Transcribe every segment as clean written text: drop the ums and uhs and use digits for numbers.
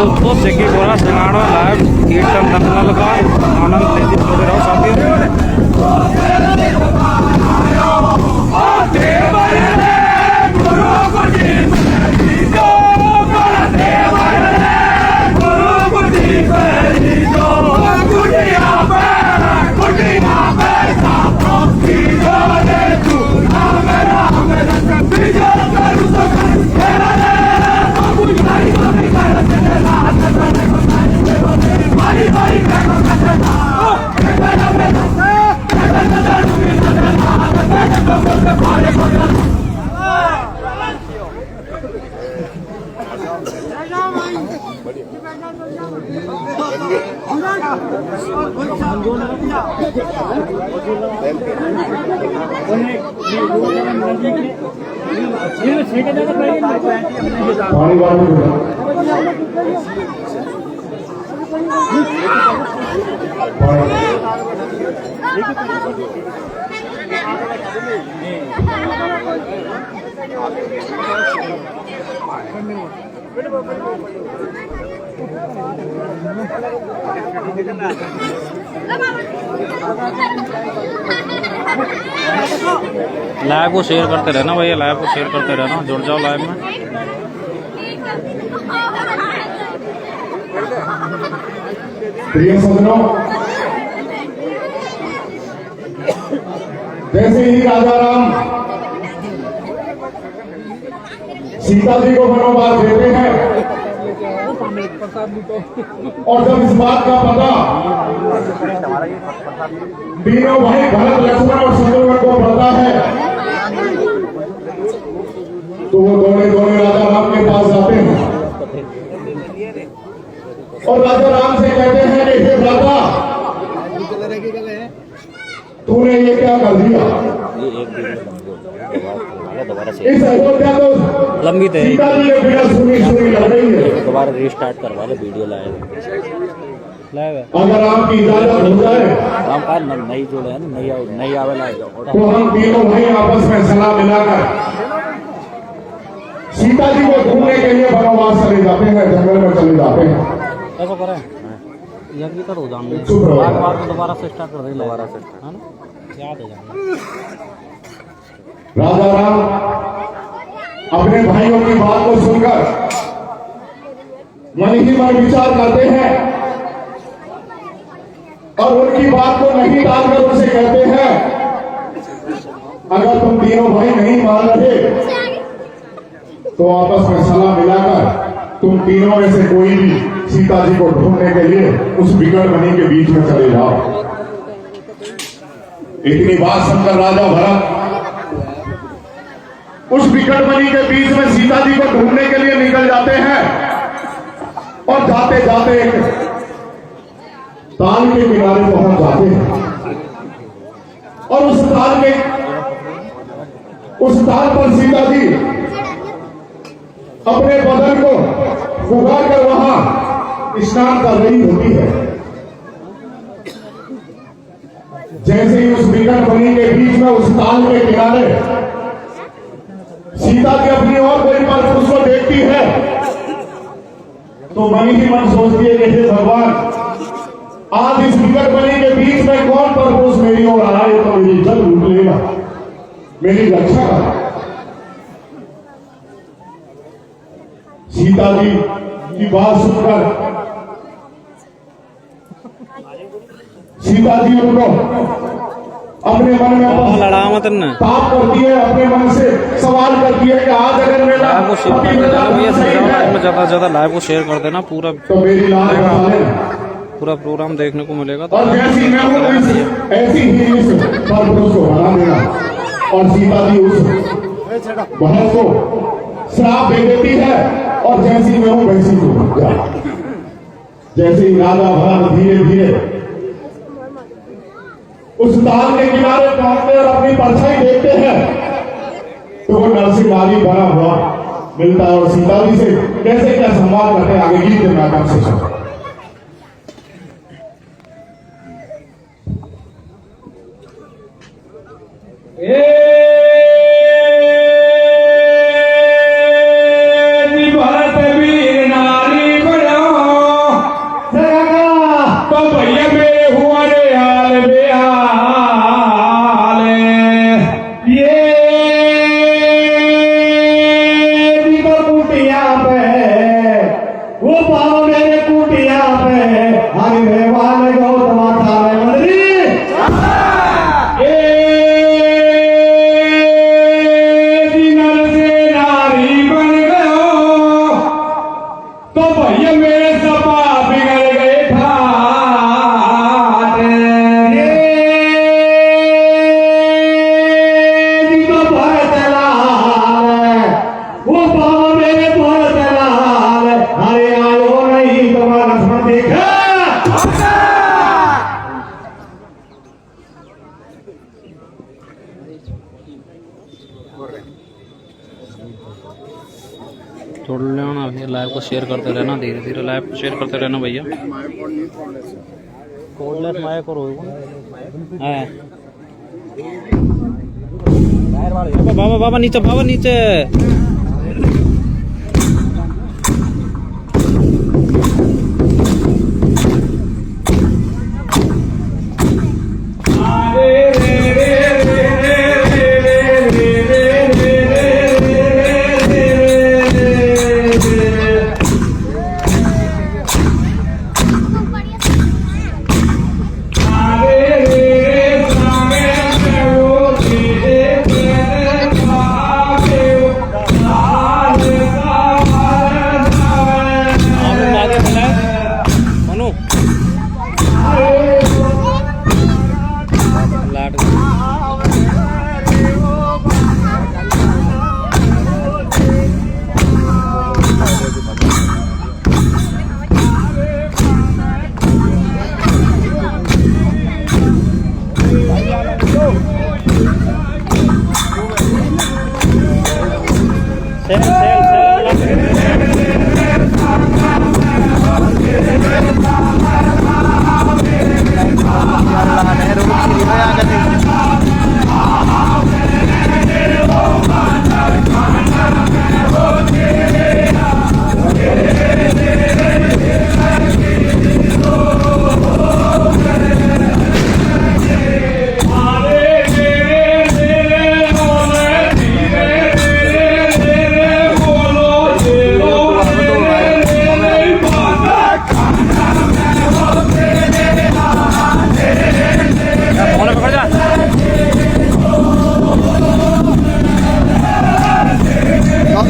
दोस्तों शेखीपुरा सिंगाड़ा लाइव कीर्तन दंगल का आनंद लेते जुड़े रहो साथियों। लाइव को शेयर करते रहना भैया, लाइव को शेयर करते रहना, जुड़ जाओ लाइव में। प्रिय सज्जनों, जैसे ही राजा राम सीता जी को वनवास देते हैं और जब इस बात का पता तीनों भाई भरत लक्ष्मण और शत्रुघ्न को पड़ता है तो वो दौड़े दौड़े राजा राम के पास जाते हैं और राजा राम से कहते हैं कि हे भ्राता, तूने ये क्या कर दिया? इस अयोध्या को लंबी सीता जी के बिना सुनी सुनी लग रही है। दोबारा रीस्टार्ट करवा ले वीडियो लाइव है। अगर आपकी इजाजत हो जाए हम का नहीं जोड़े हैं, नहीं आवे लाइव तो हम तीनों भाई आपस में सलाह मिलाकर सीता जी को ढूंढने के लिए वनवास चले जाते हैं, जंगल में चले जाते हैं। ऐसा करें यज्ञ कर दोबारा से स्टार्ट कर देंगे, दोबारा से है ना, याद है जाना। राजा राम अपने भाइयों की बात को सुनकर मन ही मन विचार करते हैं और उनकी बात को नहीं टालकर उनसे कहते हैं, अगर तुम तीनों भाई नहीं मान रहे तो आपस में सलाह मिलाकर तुम तीनों में से कोई भी सीता जी को ढूंढने के लिए उस विकट वनी के बीच में चले जाओ। इतनी बात सुनकर राजा भरत उस विकट वनी के बीच में सीता जी को ढूंढने के लिए निकल जाते हैं और जाते जाते एक ताल के किनारे पहुंच जाते हैं और उस ताल पर सीता जी अपने बदन को उगाड़ कर वहां स्नान कर रही होती है। जैसे ही उस विकट वनी के बीच में उस ताल के किनारे सीता जी अपनी और कोई पर पुरुष को देखती है तो मन ही मन सोचती है कि हे भगवान, आज इस विकट वनी के बीच में कौन पर पुरुष मेरी ओर आ रहा है तो मेरी इज्जत लूट लेगा, मेरी रक्षा कर। सीता जी की बात सुनकर सीता जी उनको अपने मन में लड़ा मत न ताप करती है, अपने मन से सवाल करती है कि आज अगर मेरा लाइव को शेयर कर देना भैया, ज्यादा से ज्यादा लाइव को शेयर कर देना, तो मेरी लाल पूरा प्रोग्राम देखने को मिलेगा। और जैसी मैं हूं ऐसी ही इस पुरुष को बना देना। और सीता जी उस बहन को श्राप दे देती है और जैसी मैं हूं वैसी को बन जा। जैसे ही राजा भरत धीरे धीरे उस ताल के किनारे पहुंचते और अपनी परछाई देखते हैं तो वो नरसिंह आदि बना हुआ मिलता है और सीता जी से कैसे क्या संवाद करते हैं, आगे गीत के माध्यम से सुनो। भरत वीर नारी बड़ा ये मेरे सपा बिगड़ गए ठाट तो भरत लाल वो बाबा मेरे भरत लाल अरे आयो नहीं तुम्हारा लक्ष्मण देखा छोड़ लेना लाइव को शेयर करते रहना, धीरे धीरे लाइव को शेयर करते रहना भैया। कोडलेस माया करो है बाबा बाबा नीचे बाबा नीचे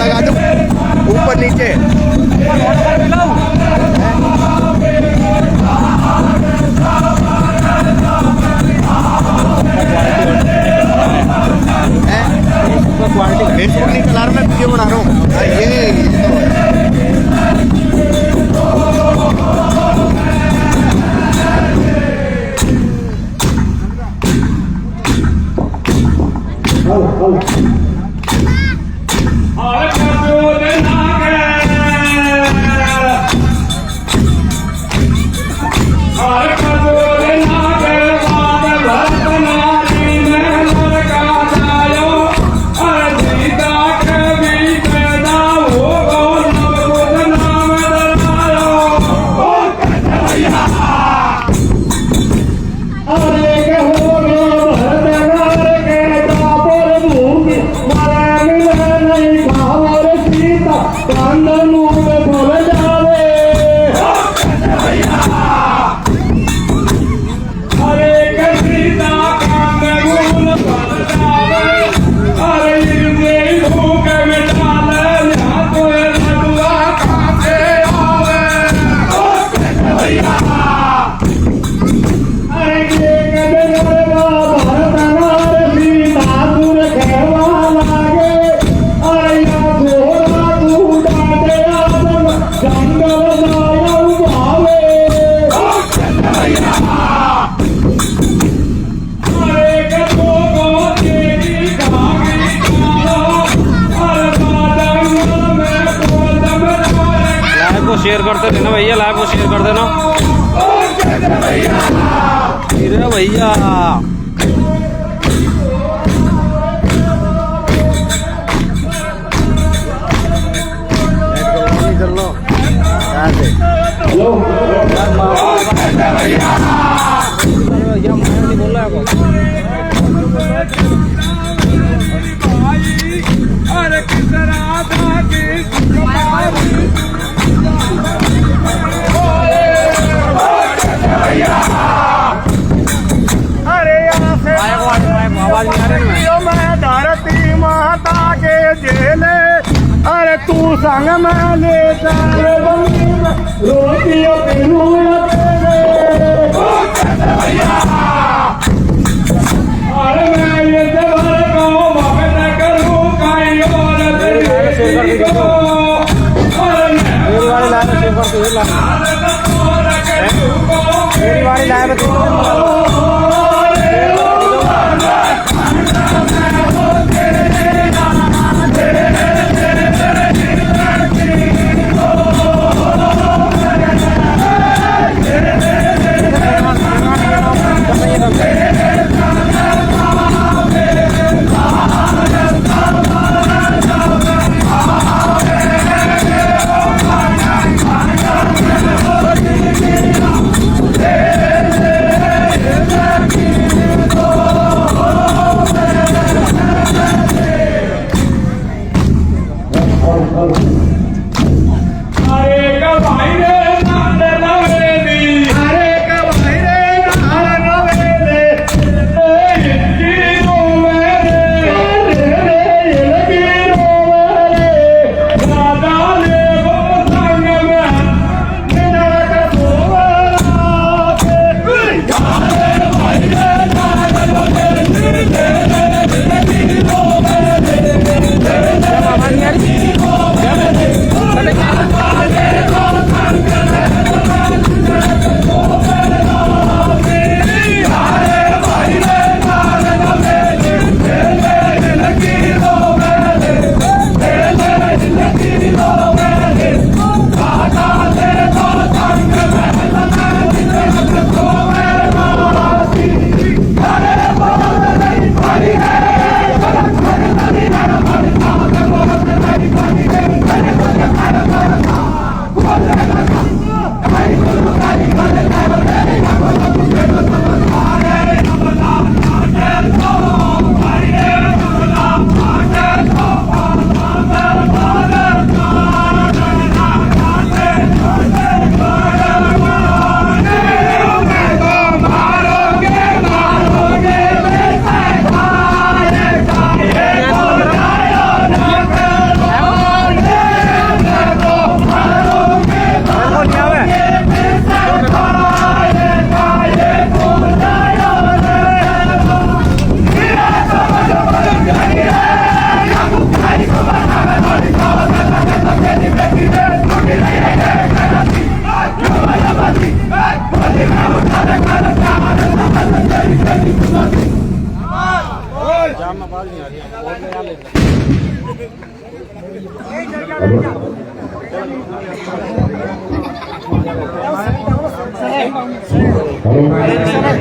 लगा दो ऊपर नीचे फेसबुक नहीं चला रहा मैं वीडियो बना रहा हूँ शेयर करते रहना भैया, लाइव को शेयर कर देना भैया। कर लो बोल रहा है अरे किस राधा की अरे यहाँ से मैं धरती माता के जेले, अरे तू संग में ले रोटियां पीलू अरे मैं ये देवर को वापस न करूं काई और मेरी वाली लाइन में शेव करके ये लाइन मेरी वाली लाइन में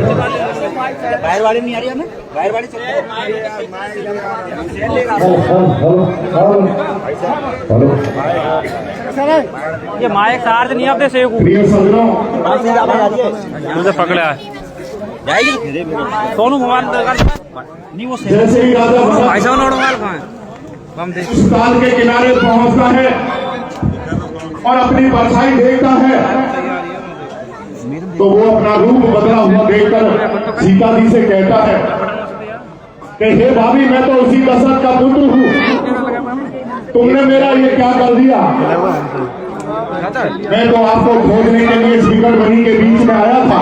बाहर वाली नहीं आ रही हमें बाहर वाली ये माइक चार्ज नहीं आपने सेव को प्रिय सज्जनों मुझे पकड़ा है जाएगी सोनू मोबाइल नहीं वो सेव जैसे ही राजा भाई साहब नोट मोबाइल कहाँ है हम देख उस ताल के किनारे पहुंचता है और अपनी परछाई देखता है तो वो अपना रूप बदला हुआ देखकर सीता जी से कहता है कि हे भाभी मैं तो उसी दशरथ का पुत्र हूँ तुमने मेरा ये क्या कर दिया मैं तो आपको खोजने के लिए बिगड़ बनी के बीच में आया था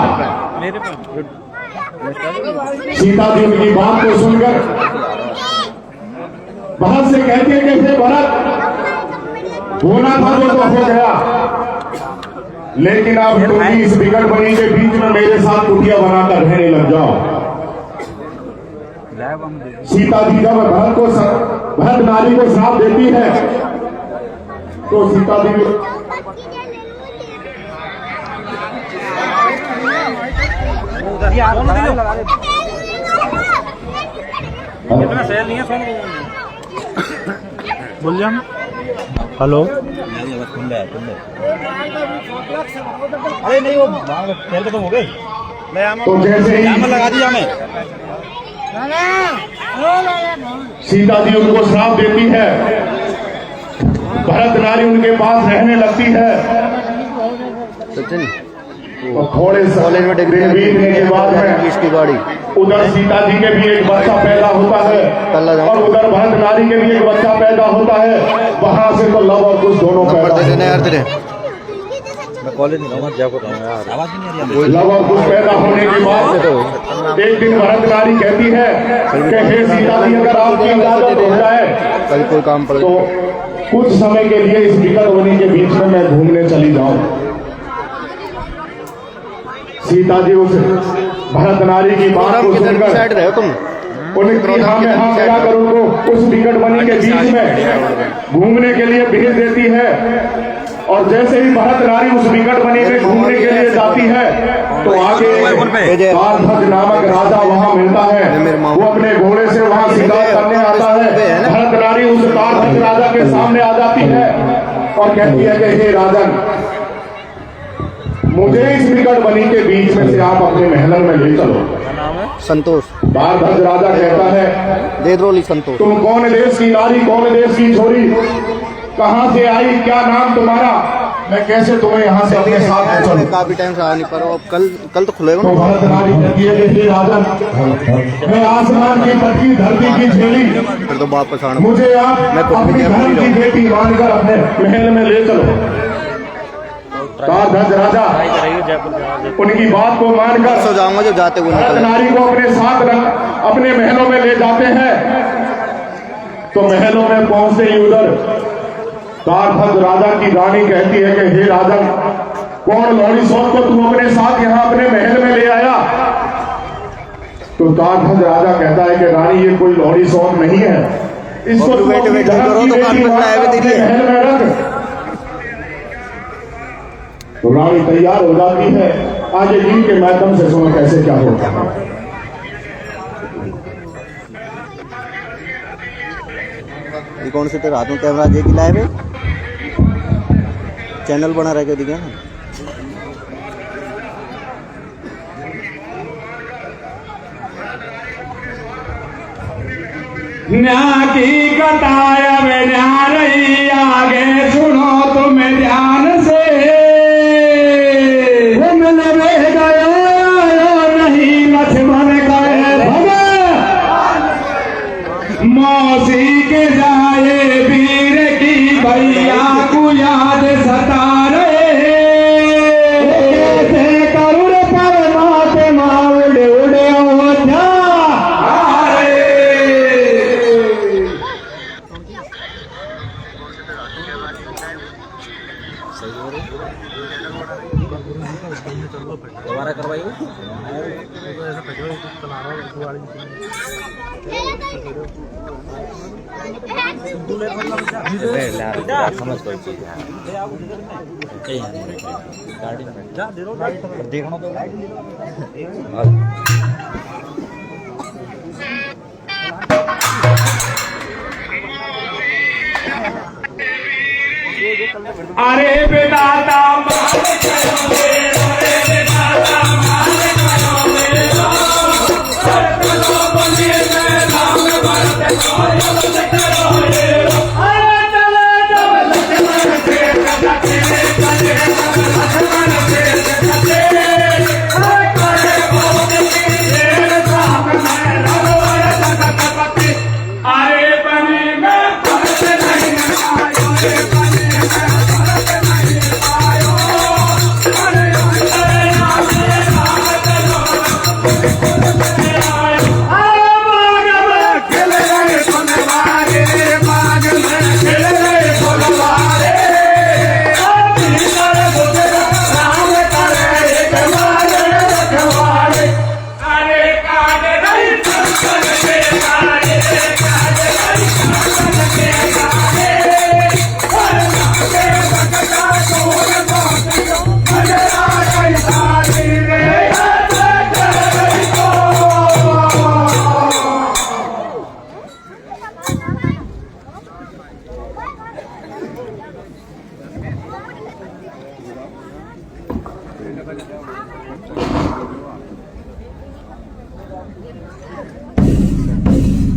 सीता जी उनकी बात को सुनकर बाहर से कहती है कि हे भरत होना था वो तो हो गया लेकिन अब तुम भी इस बिगड़ बनी के बीच में मेरे साथ कुटिया बनाकर रहने लग जाओ सीता जी जब भरत नारी को श्राप देती है तो सीता जी इतना सेल नहीं है सोनू बोल जा हेलो अरे नहीं वो खेल खत्म हो गए तो जैसे ही लगा दिया मैं सीता जी उनको श्राप देती है भरत नारी उनके पास रहने लगती है और थोड़े दिन बीतने के बाद में इसकी गाड़ी उधर सीता जी के भी एक बच्चा पैदा होता है और उधर भरत नारी के भी एक बच्चा पैदा होता है वहां से तो लव और कुछ दोनों पैदा होते हैं। कॉलेज नहीं रहूंगा, जयपुर रहूंगा यार। आवाज नहीं आ रही है। लव और कुछ पैदा होने के बाद एक दिन भरत नारी कहती है कि हे सीता जी, अगर आपकी इजाजत हो जाए कल कोई काम पड़ तो कुछ समय के लिए इस विकट वनी के बीच में मैं घूमने चली जाऊं। सीता जी उस भरत नारी की बात को सुनकर साइड रहे हो तुम, उनकी हाँ में हाँ मिलाकर उनको उस विकट वनी के बीच में घूमने के लिए भेज देती है। और जैसे ही भरत नारी उस विकट वनी में घूमने के लिए जाती है तो आगे तारध्वज नामक राजा वहां मिलता है। वो अपने घोड़े से वहां शिकार करने आता है। भरत नारी उस तारध्वज राजा के सामने आ जाती है और कहती है कि हे राजन, मुझे इस विकट वनी के बीच में से आप अपने महल में ले चलो। संतोष। तारध्वज राजा कहता है, देदरोली संतोष। तुम कौन देश की नारी, कौन देश की छोरी, कहाँ से आई, क्या नाम तुम्हारा, मैं कैसे तुम्हें यहाँ से अपने साथ ले चलूं? काफी टाइम से आ नहीं पा रहा हूं, अब कल तो खुलेगा। तो भरत नारी कहती है कि हे राजन, मैं आसमान की पटकी, धरती की झेली, फिर तो वापस आना। मुझे आप अपनी धर्म की बेटी मानकर अपने महल में ले चलो। तारध्वज राजा उनकी बात को मानकर सो जाऊंगा जब जाते हुए भरत नारी को अपने साथ अपने महलों में ले जाते हैं। तो महलों में पहुंचते ही उधर तारध्वज राजा की रानी कहती है कि हे राजन, कौन लौड़ी सोच को तू अपने साथ यहाँ अपने महल में ले आया? तो तारध्वज राजा कहता है कि रानी, ये कोई लौड़ी सोच नहीं है, इसको तू अपनी धर्म की बेटी मानकर महल में रख। तो रानी तैयार हो जाती है। आगे लीड के माध्यम से सुनो कैसे क्या होता है। ये कौन से तेरे हाथ में कैमरा जे की लाए भाई, चैनल बना रह के दिखे ना। न्या की कताया में ध्यान रही, आगे सुनो तुम ध्यान से। मौसी के जाए वीर की भैया को याद सता रहे, करुण परमात्मा उड़े उड़े दोबारा करवाइए। समझ कोई चीज देखना तो अरे बेदाता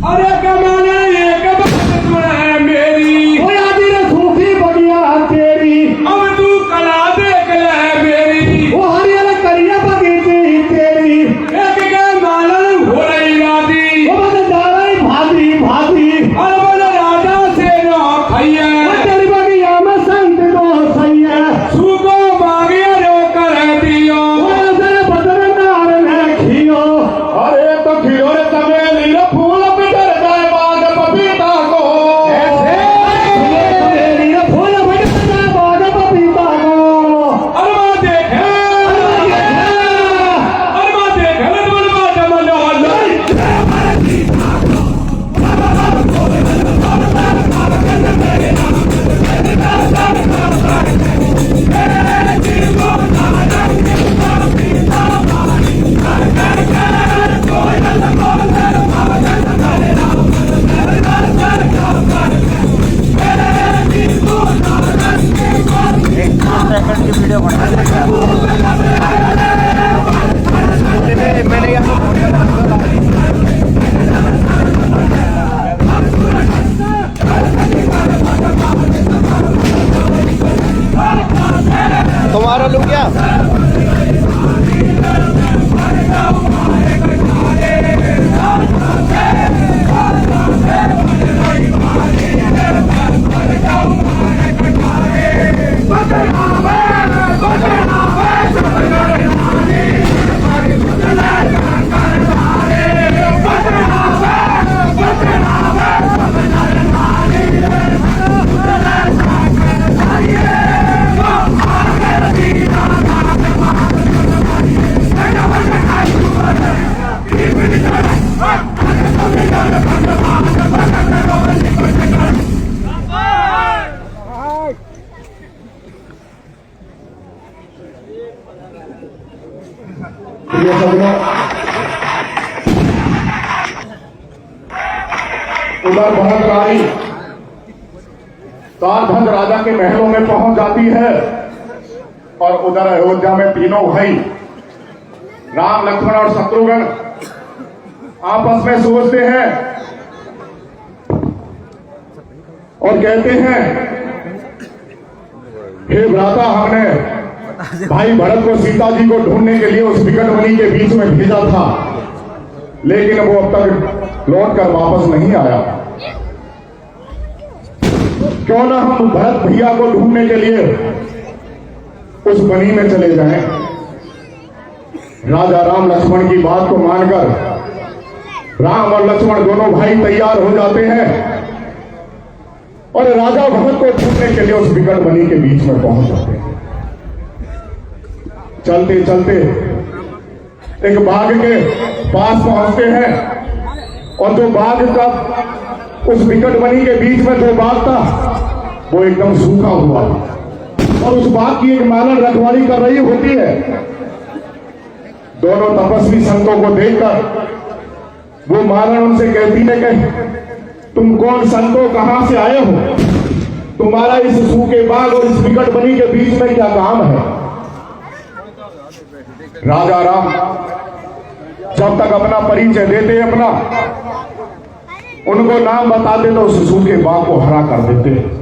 अरे कमाना एक बात है मेरी, हो यादी रे सूखी बगिया तेरी, अब तू कला देख ले मेरी, वो हरियर करिया बगीची तेरी, एक के मालन हो रही राती, वो बद डालाई भादी भादी, अरे बद राजा से न खैया, तेरी बगिया में संत को सैया, सूखो बागिया सेकंड की वीडियो बना मैंने तुम्हारा लू क्या ये सदनों उधर बहनकारी तारधन राजा के महलों में पहुंच जाती है और उधर अयोध्या में तीनों भाई राम लक्ष्मण और शत्रुघ्न आपस में सोचते हैं और कहते हैं हे भ्राता, हमने भाई भरत को सीता जी को ढूंढने के लिए उस विकट वनी के बीच में भेजा था, लेकिन वो अब तक लौट कर वापस नहीं आया। क्यों ना हम भरत भैया को ढूंढने के लिए उस वनी में चले जाएं। राजा राम लक्ष्मण की बात को मानकर राम और लक्ष्मण दोनों भाई तैयार हो जाते हैं और राजा भरत को ढूंढने के लिए उस विकट वनी के बीच में पहुंच जाते हैं। चलते चलते एक बाग के पास पहुंचते हैं और जो बाग का उस विकट वनी के बीच में जो बाग था वो एकदम सूखा हुआ और उस बाग की एक मालन रखवाली कर रही होती है। दोनों तपस्वी संतों को देखकर वो मालन उनसे कहती है कि तुम कौन संतो, कहां से आए हो? तुम्हारा इस सूखे बाग और इस विकट वनी के बीच में क्या काम है? राजा राम जब तक अपना परिचय देते, अपना उनको नाम बताते तो उस सूखे बाग को हरा कर देते।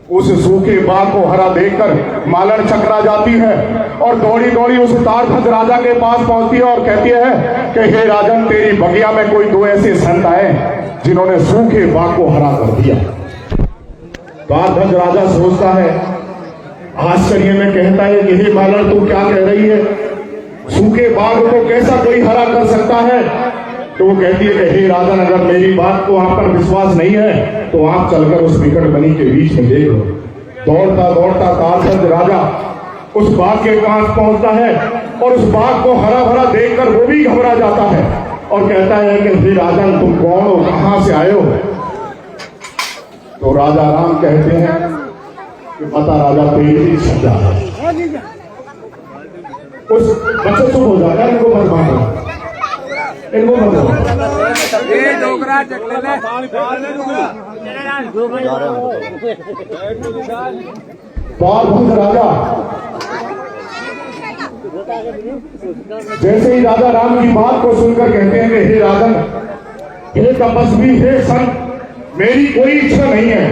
उस सूखे बाग को हरा देखकर मालन चकरा जाती है और दौड़ी दौड़ी उस तारधन राजा के पास पहुंचती है और कहती है कि हे राजन, तेरी बगिया में कोई दो ऐसे संत आए जिन्होंने सूखे बाग को हरा कर दिया। तारधन राजा सोचता है, आश्चर्य में कहता है कि हे मालन, तू क्या कह रही है? सूखे बाग को कैसा कोई हरा कर सकता है? तो वो कहती है कि हे राजन, अगर मेरी बात को आप पर विश्वास नहीं है तो आप चलकर उस विकट वनी के बीच में देख लो। दौड़ता दौड़ता तारधन राजा उस बाग के पास पहुंचता है और उस बाग को हरा भरा देखकर वो भी घबरा जाता है और कहता है कि हे राजन, तुम कौन हो, कहां से आए हो? तो राजा राम कहते हैं कि पता राजा, तेरी ही सजा है। उस बच्चे चुप हो जाता है, इनको मत मारो, इनको मत मारो। ये डोगरा चकले ले तारधन राजा जैसे ही राजा राम की बात को सुनकर कहते हैं कि हे राजन, हे तपस्वी, हे संत, मेरी कोई इच्छा नहीं है,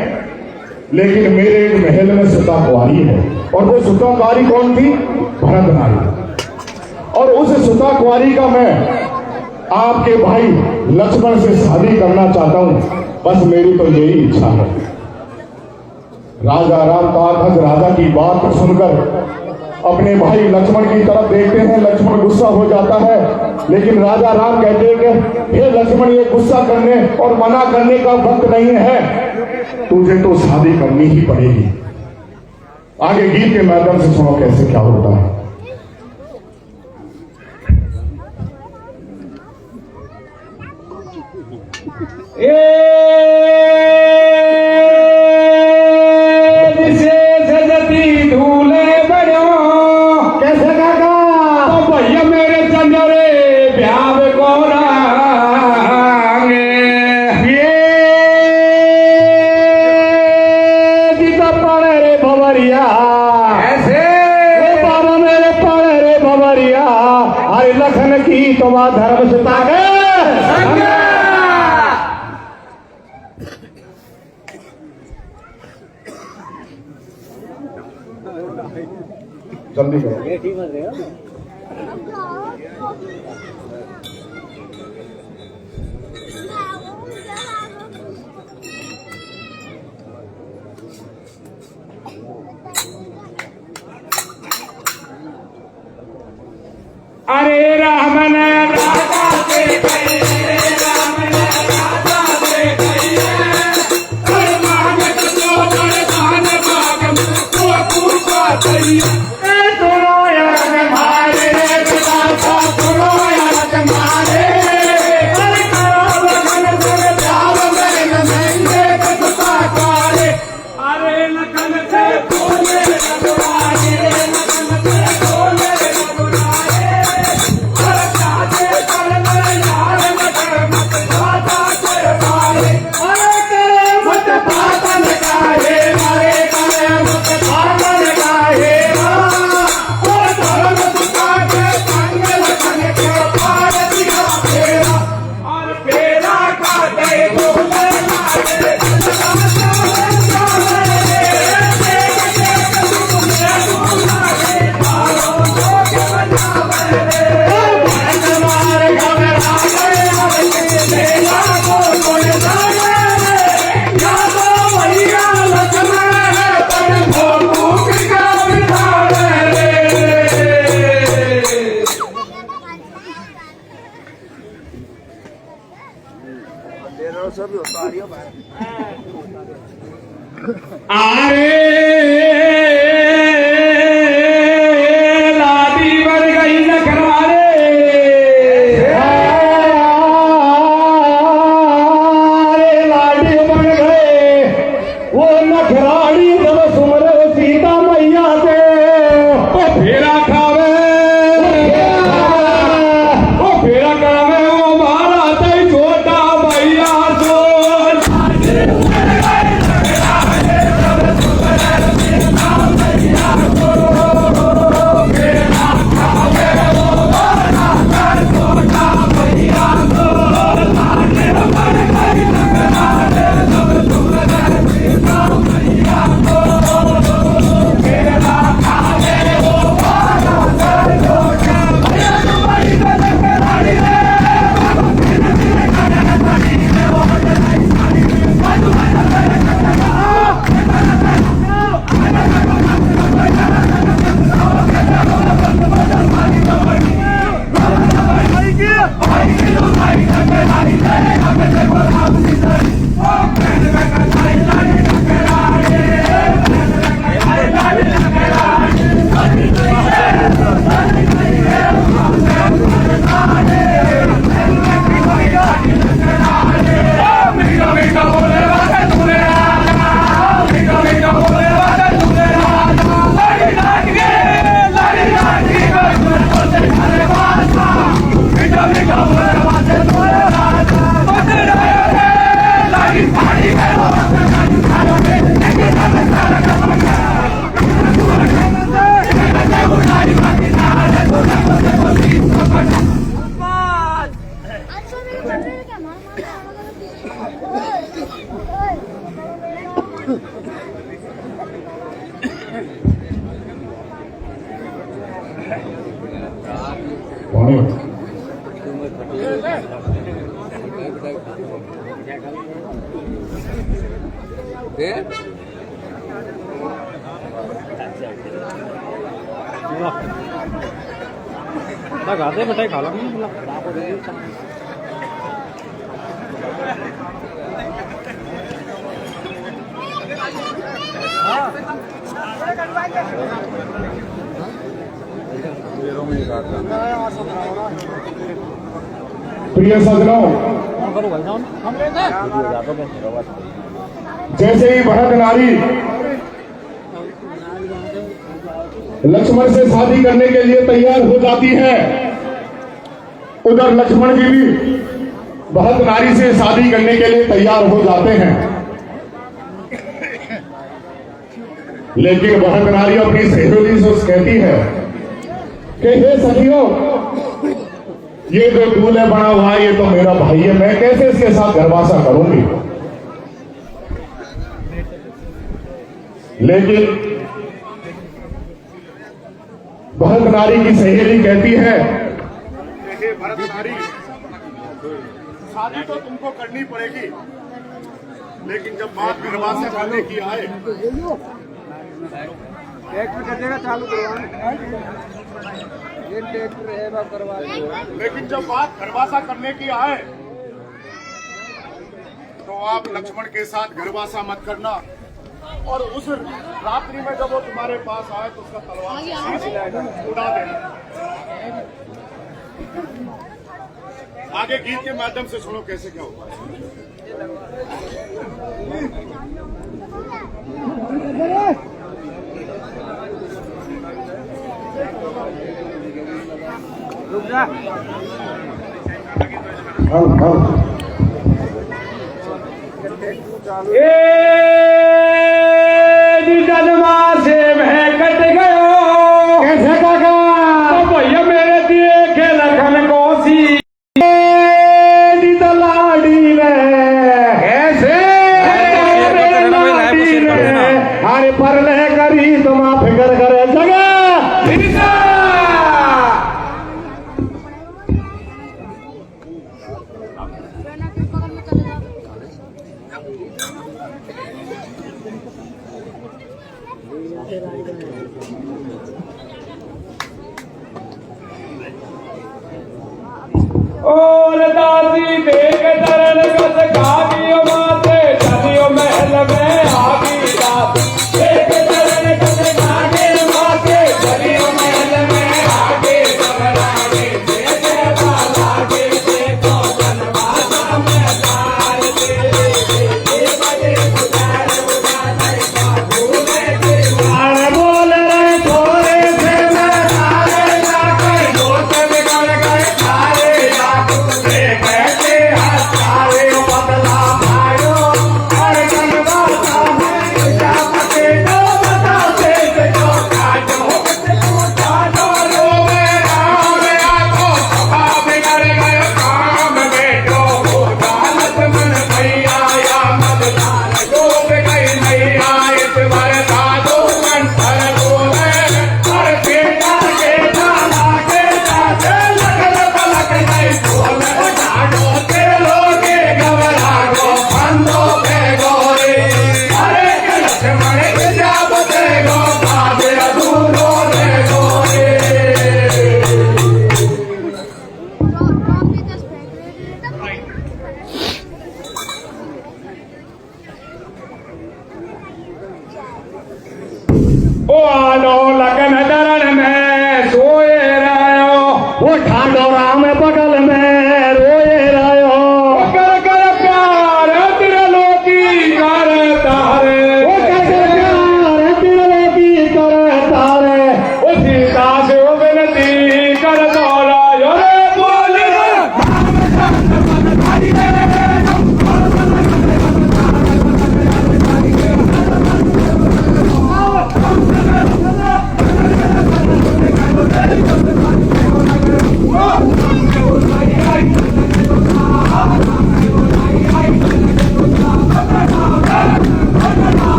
लेकिन मेरे एक महल में सुता कुंवारी है। और वो सुता कुंवारी कौन थी? भरत नारी। और उस सुता कुंवारी का मैं आपके भाई लक्ष्मण से शादी करना चाहता हूं, बस मेरी तो यही इच्छा है। राजा राम तारधन राजा की बात को सुनकर अपने भाई लक्ष्मण की तरफ देखते हैं। लक्ष्मण गुस्सा हो जाता है, लेकिन राजा राम कहते हैं कि हे लक्ष्मण, ये गुस्सा करने और मना करने का वक्त नहीं है, तुझे तो शादी करनी ही पड़ेगी। आगे गीत के माध्यम से सुनो कैसे क्या होता है। बबरिया ऐसे ओ बाबा मेरे पड़े रे बबरिया हरे लखन की तो वह धर्म से ताके जल्दी करो। अरे राम ने राजा से कहिए राम ने राजा से कहिए हर मांगत तो बरदान मांग तो पूछा कहिए ए सुनो यार मारे दाता सुनो यार मारे हर करो लगन से प्यार में नंगे कथा कारे अरे लगन से बोले रघुराए लगन से बोले रघुराए लाडी बन गई नखरारे लाडी बन गए वो नखराड़ी जब सुमरे सीता मैया से वो फेरा खावे वो फेरा खावे वो मारा तई छोटा भैया सो खाते मिठाई खा लो प्रिय सज्जनों, जैसे ही भरत नारी लक्ष्मण से शादी करने के लिए तैयार हो जाती है, उधर लक्ष्मण जी भी भरत नारी से शादी करने के लिए तैयार हो जाते हैं। लेकिन वह नारी अपनी सहेली से कहती है कि हे सखियों, ये जो दूल्हे बना हुआ है ये तो मेरा भाई है, मैं कैसे इसके साथ घरवासा करूंगी। लेकिन भरत नारी की सहेली कहती है हे भरत नारी, शादी तो तुमको करनी पड़ेगी, लेकिन जब बात घरवासा करने की आए, चालू करवा, लेकिन जब बात घरवासा करने की आए तो आप लक्ष्मण के साथ घरवासा मत करना, और उस रात्रि में जब वो तुम्हारे पास आए तो उसका तलवार से शीश उड़ा देना। आगे गीत के माध्यम से सुनो कैसे क्या होगा। रुक जा। जन्मा से मैं कट गयो, कैसे काका? तो भैया मेरे दिए के लखन कोसी लाडी रे, कैसे हरे पर ले करी तुम फिकर करे जगह और दादी देख दरन कस